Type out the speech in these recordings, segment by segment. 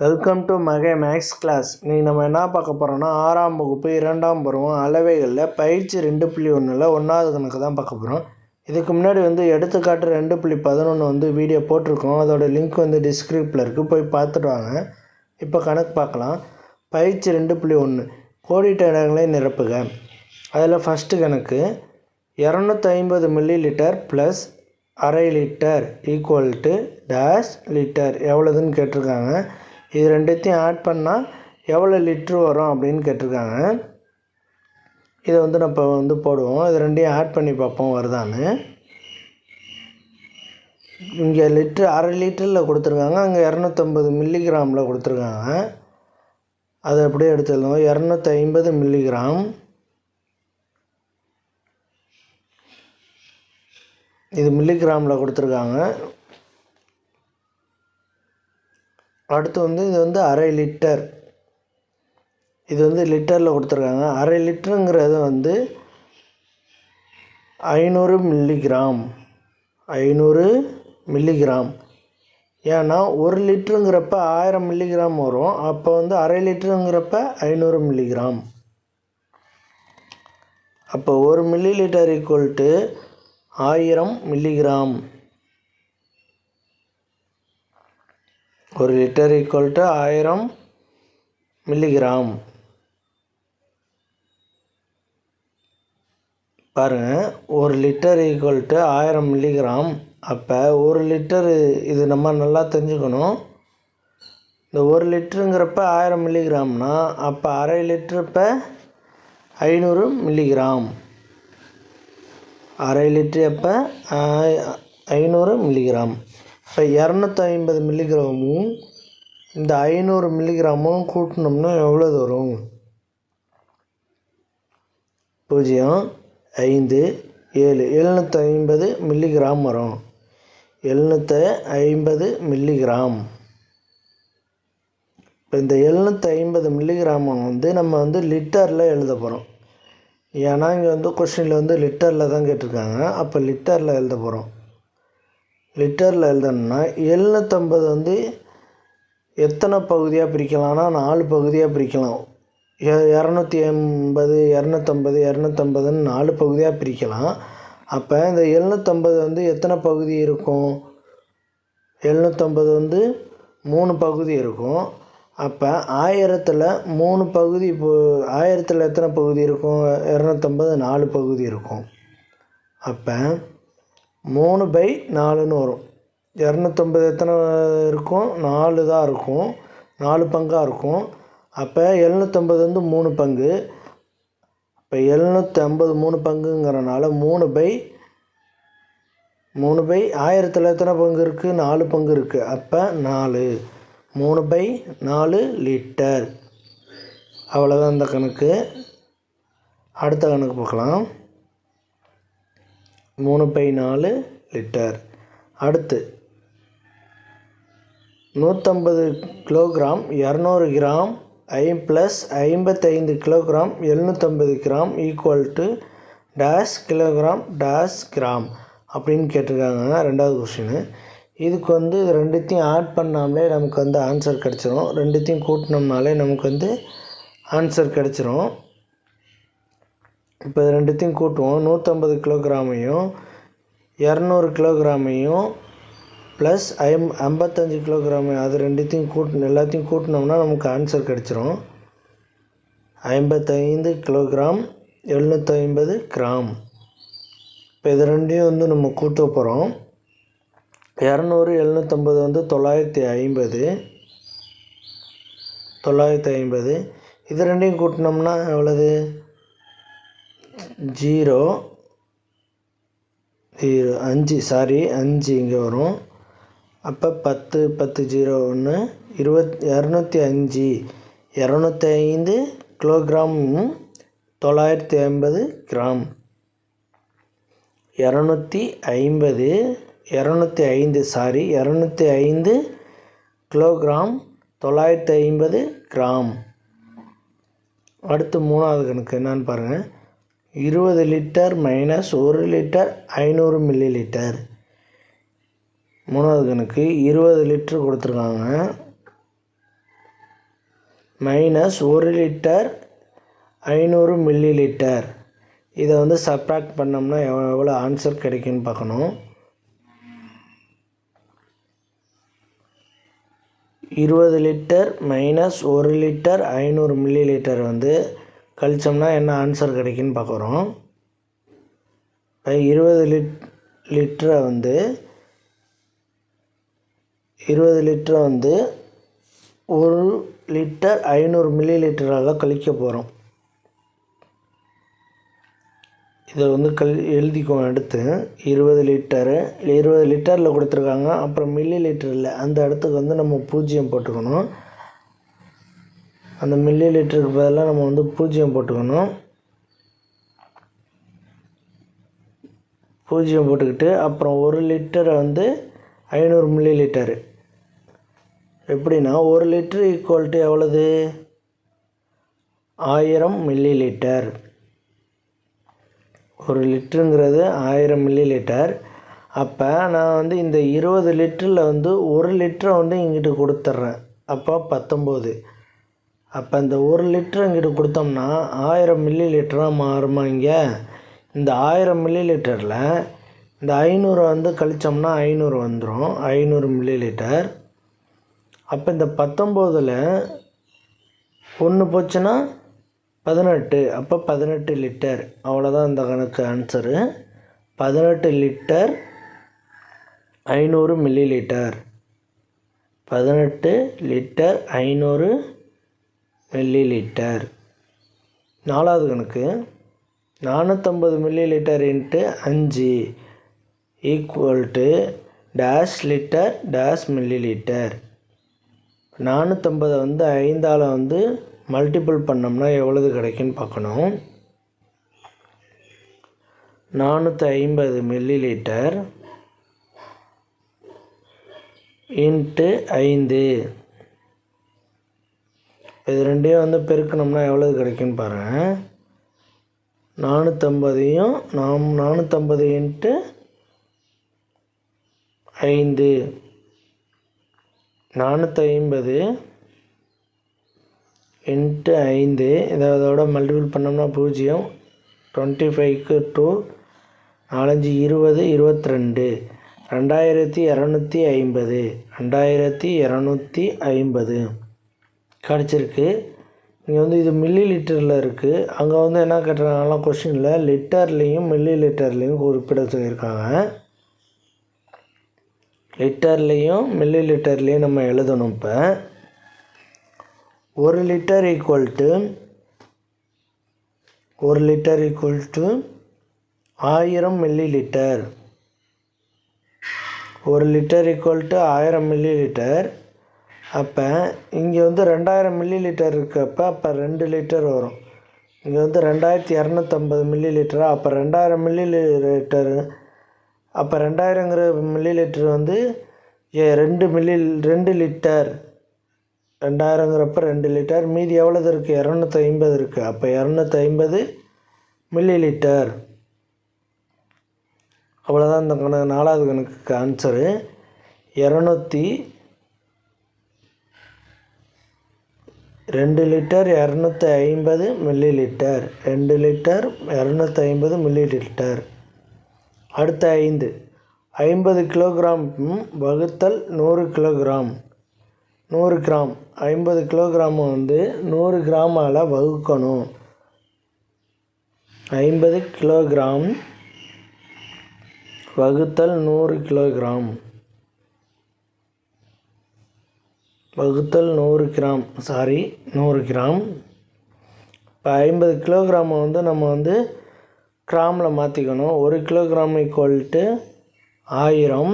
Welcome to மகே maths class. இன்றைக்கி நம்ம என்ன பார்க்க போகிறோம்னா 6ஆம் வகுப்பு 2ஆம் பருவம் அளவைகளில் பயிற்சி 2.1ல் 1வது கணக்கு தான் பார்க்க போகிறோம். இதுக்கு முன்னாடி எடுத்துக்காட்டு 2.11 வீடியோ போட்டிருக்கோம். அதோட லிங்க் டிஸ்கிரிப்ஷனில் இருக்குது, போய் பார்த்துட்டு வாங்க. இப்போ கணக்கு பார்க்கலாம். பயிற்சி 2.1 கோடிட்ட இடங்களை நிரப்புக. அதில் ஃபஸ்ட்டு கணக்கு 250 மில்லிலிட்டர் ப்ளஸ் அரை litre equal to dash litre எவ்வளோதுன்னு கேட்டிருக்காங்க. இது ரெண்டுத்தையும் ஆட் பண்ணால் எவ்வளோ லிட்ரு வரும் அப்படின்னு கேட்டிருக்காங்க. இதை நம்ம போடுவோம். இது ரெண்டையும் ஆட் பண்ணி பார்ப்போம் வருதான்னு. இங்கே லிட்ரு அரை லிட்டரில் கொடுத்துருக்காங்க, அங்கே 250 மில்லிகிராமில் கொடுத்துருக்காங்க. அதை அப்படியே எடுத்துடலாம். 250 மில்லிகிராம், இது மில்லிகிராமில் கொடுத்துருக்காங்க. அடுத்து இது அரை லிட்டர், இது லிட்டரில் கொடுத்துருக்காங்க. அரை லிட்டருங்கிறது 500 மில்லிகிராம், 500 மில்லிகிராம். ஏன்னா ஒரு லிட்டருங்கிறப்ப 1000 மில்லிகிராம் வரும். அப்போ அரை லிட்டருங்கிறப்ப 500 மில்லிகிராம். அப்போ 1 milli litre equal to 1000 milligram. 1 litre equal to 1000 milligram. பாருங்கள், 1 லிட்டர் ஈக்குவல் டு 1000 மில்லிகிராம். அப்போ 1 லிட்டர், இது நம்ம நல்லா தெரிஞ்சுக்கணும். இந்த 1 லிட்டருங்கிறப்ப 1000 மில்லிகிராம்னா அப்போ அரை லிட்டர் இப்போ 500 மில்லிகிராம். அரை லிட்டர் அப்போ 500 மில்லிகிராம். இப்போ 250 மில்லிகிராமும் இந்த 500 மில்லிகிராமும் கூட்டினோம்னா எவ்வளோ வரும்? 0, 5, 7, 750 மில்லிகிராம் வரும். 750 மில்லிகிராம். இப்போ இந்த 750 மில்லிகிராம் நம்ம லிட்டரில் எழுத போகிறோம். ஏன்னா இங்கே கொஸ்டினில் லிட்டரில் தான் கேட்டிருக்காங்க. அப்போ லிட்டரில் எழுத போகிறோம். லிட்டரில் எழுதணும்னா 750 எத்தனை பகுதியாக பிரிக்கலாம்னா 4 பகுதியாக பிரிக்கலாம். 280, 250, 250ன்னு 4 பகுதியாக பிரிக்கலாம். அப்போ இந்த 750 எத்தனை பகுதி இருக்கும்? 750 3 பகுதி இருக்கும். அப்போ 1000ல் 3 பகுதி, 1000ல் எத்தனை பகுதி இருக்கும்? 250 4 பகுதி இருக்கும். அப்போ 3/4ன்னு வரும். 250 எத்தனை இருக்கும்? 4 தான் இருக்கும், 4 பங்காக இருக்கும். அப்போ 750 3 பங்கு. இப்போ 750 3 பங்குங்கிறனால 3/1000ல் எத்தனை பங்கு இருக்குது? 4 பங்கு இருக்குது. அப்போ 4, 3/4 லிட்டர். அவ்வளோதான் இந்த கணக்கு. அடுத்த கணக்கு பார்க்கலாம். 3/4 லிட்டர். அடுத்து 150 kilogram 200 gram plus 55 kilogram 750 gram equal to dash kilogram dash gram அப்படின்னு கேட்டிருக்காங்க. 2வது கொஸ்டின். இதுக்கு இது ரெண்டுத்தையும் ஆட் பண்ணாமலே நமக்கு ஆன்சர் கிடச்சிரும். ரெண்டுத்தையும் கூட்டினோம்னாலே நமக்கு ஆன்சர் கிடச்சிரும். இப்போ இது ரெண்டுத்தையும் கூட்டுவோம். 150 கிலோகிராமையும் 200 கிலோகிராமையும் ப்ளஸ் 55 கிலோகிராமையும், அது ரெண்டுத்தையும் எல்லாத்தையும் கூட்டினோம்னா நமக்கு ஆன்சர் கிடச்சிரும். 55 கிலோகிராம் 750 கிராம். இப்போ இது ரெண்டையும் நம்ம கூட்ட போகிறோம். 200 750 950. இது ரெண்டையும் கூட்டினோம்னா எவ்வளவு? 0, 5 இங்கே வரும். அப்போ 10, 10, 0, 1, 205. 205 கிலோகிராம் 950 கிராம். 205 kilogram 950 gram. அடுத்து 3வது கணக்கு என்னன்னு பாருங்கள். 20 litre minus 1 litre 500 milli litre. 3வது கணக்கு 20 லிட்டர் கொடுத்துருக்காங்க. Minus 1 litre 500 milli litre. இதை வந்து சப்ராக்ட் பண்ணோம்னா எவ்வளோ ஆன்சர் கிடைக்குன்னு பார்க்கணும். 20 litre minus 1 litre 500 milli litre வந்து கழிச்சோம்னா என்ன ஆன்சர் கிடைக்குன்னு பார்க்குறோம். 20 லிட்டரை வந்து 1 லிட்டர் 500 மில்லி லிட்டரால் கழிக்க போகிறோம். இதை வந்து எழுதிக்கோங்க. அடுத்து 20 லிட்டரில் கொடுத்துருக்காங்க, அப்புறம் மில்லி லிட்டரில் அந்த இடத்துக்கு வந்து நம்ம 0 போட்டுக்கணும். அந்த மில்லி லிட்டருக்கு பதிலாக நம்ம வந்து 0 போட்டுக்கணும். 0 போட்டுக்கிட்டு அப்புறம் 1 லிட்டரை வந்து 500 மில்லி லிட்டரு. எப்படின்னா 1 லிட்டரு ஈக்குவல்ட்டு எவ்வளவு? 1000 மில்லி லிட்டர். 1 லிட்டருங்கிறது 1000 milli litre. அப்போ நான் வந்து இந்த 20 லிட்டரில் வந்து 1 லிட்டரை வந்து இங்கிட்டு கொடுத்துட்றேன். அப்போ 19. அப்போ இந்த 1 லிட்டர் இங்கிட்டு கொடுத்தோம்னா 1000 மில்லி லிட்டராக மாறுமா? இங்கே இந்த 1000 மில்லி லிட்டரில் இந்த 500 வந்து கழித்தோம்னா 500 வந்துடும், 500 மில்லி லிட்டர். அப்போ இந்த 19ல் 1 போச்சுன்னா 18. அப்போ 18 லிட்டர். அவ்வளோதான் இந்த கணக்கு answer. 18 litre 500 milli litre. 18 litre 500 milli litre. 4வது கணக்கு 450 milli litre into 5 equal to dash litre dash milli litre. 450 வந்து 5ஆல் வந்து மல்டிபிள் பண்ணோம்னா எவ்வளவு கிடைக்குன்னு பார்க்கணும். 450 மில்லி லிட்டர் இன்ட்டு 5. இது ரெண்டையும் வந்து பெருக்கணும்னா எவ்வளவு கிடைக்குன்னு பாருங்கள். 450ஐயும் 450 இன்ட்டு 5. 450 இன்ட்டு 5 இதோட மல்டிபிள் பண்ணோம்னா 0. 25க்கு 2 4 5 20 22. 2250. 2250 கிடச்சிருக்கு. இங்கே வந்து இது மில்லி லிட்டரில் இருக்குது. அங்கே வந்து என்ன கேட்டிருக்காங்கன்னா கொஷினில் லிட்டர்லேயும் மில்லி லிட்டர்லேயும் குறிப்பிட சொல்லியிருக்காங்க. லிட்டர்லேயும் மில்லி லிட்டர்லேயும் நம்ம எழுதணும். இப்போ 1 litre equal to 1000 milli litre. 1 litre equal to 1000 milli litre. அப்போ இங்கே வந்து 2000 மில்லி லிட்டர் இருக்கப்போ அப்போ 2 லிட்டர் வரும். இங்கே வந்து 2250 மில்லி லிட்டரா, அப்போ 2000 மில்லி லிட்டரு. அப்போ 2000ங்கிற மில்லி லிட்டர் வந்து 2 லிட்டர். 2000ங்கிறப்ப 2 லிட்டர். மீதி எவ்வளவு இருக்குது? 250 இருக்குது. அப்போ 250 மில்லி லிட்டர். அவ்வளோதான் இந்த 4வது கணக்குக்கு answer. 2 litre 250 milli litre. 2 litre 250 milli litre. அடுத்த 5 50 கிலோகிராம் வகுத்தல் 100 கிலோகிராம். 100 கிராம் 50 கிலோகிராமை வந்து 100 கிராமால் வகுக்கணும். 50 கிலோகிராம் வகுத்தல் 100 கிலோகிராம் வகுத்தல் 100 கிராம் 100 கிராம். இப்போ 50 கிலோகிராமை வந்து நம்ம வந்து கிராமில் மாற்றிக்கணும். 1 கிலோகிராம் ஈக்குவல்ட்டு 1000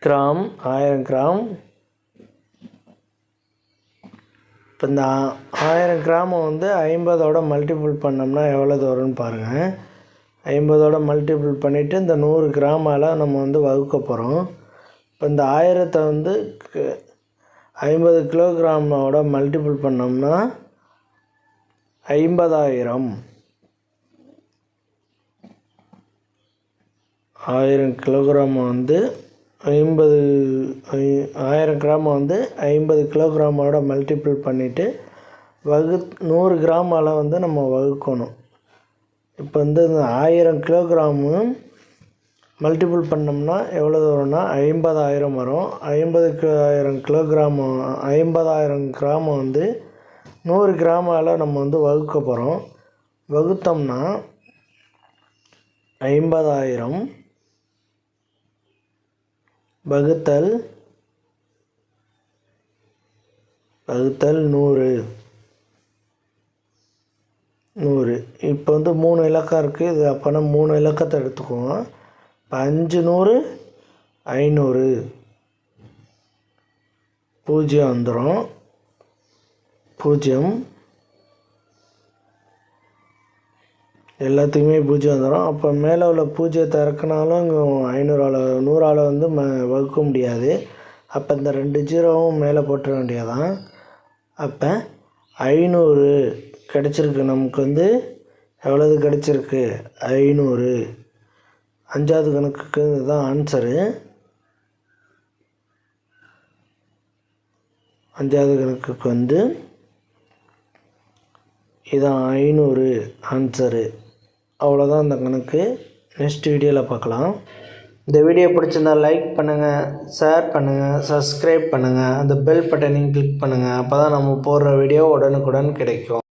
கிராம். 1000 கிராம். இப்போ இந்த 1000 கிராமை வந்து 50ஓட மல்டிபிள் பண்ணோம்னா எவ்வளவு வரும்னு பாருங்கள். 50ஓட மல்டிபிள் பண்ணிவிட்டு இந்த 100 கிராமால் நம்ம வந்து வகுக்க போகிறோம். இப்போ இந்த 1000 வந்து 50 கிலோகிராமோட மல்டிபிள் பண்ணோம்னா 50000. 1000 கிலோகிராம் வந்து 1000 கிராமை வந்து 50 கிலோகிராமோட மல்டிபிள் பண்ணிவிட்டு 100 கிராமால் வந்து நம்ம வகுக்கணும். இப்போ வந்து இந்த 1000 கிலோகிராமு மல்டிபிள் பண்ணோம்னா எவ்வளோ வரும்னா 50000 வரும். 50000 கிலோகிராமு 50000 கிராமை வந்து 100 கிராமால் நம்ம வந்து வகுக்க போகிறோம். வகுத்தோம்னா 50000 வகுத்தல் 100. இப்போ வந்து 3 இலக்கம் இருக்குது. இது அப்போனா 3 இலக்கத்தை எடுத்துக்குவோம். இப்போ 500 500 0 வந்துடும். 0 எல்லாத்துக்குமே 0 வந்துடும். அப்போ மேலே உள்ள 0 இறக்குனாலும் இங்கே 500ஆல் 100ஆல் வந்து வகுக்க முடியாது. அப்போ இந்த 2 ஜீரோவும் மேலே போட்டுற வேண்டியதான். அப்போ 500 கிடச்சிருக்கு. நமக்கு வந்து எவ்வளவு கிடச்சிருக்கு? 500. 5வது கணக்குக்கு இதுதான் ஆன்சரு. 5வது கணக்குக்கு வந்து இதான் 500 ஆன்சரு. அவ்வளோதான் அந்த கணக்கு. நெக்ஸ்ட் வீடியோவில் பார்க்கலாம். இந்த வீடியோ பிடிச்சிருந்தால் லைக் பண்ணுங்கள், ஷேர் பண்ணுங்கள், சப்ஸ்கிரைப் பண்ணுங்கள், அந்த பெல் பட்டனையும் கிளிக் பண்ணுங்கள். அப்போ தான் நம்ம போடுற வீடியோ உடனுக்குடன் கிடைக்கும்.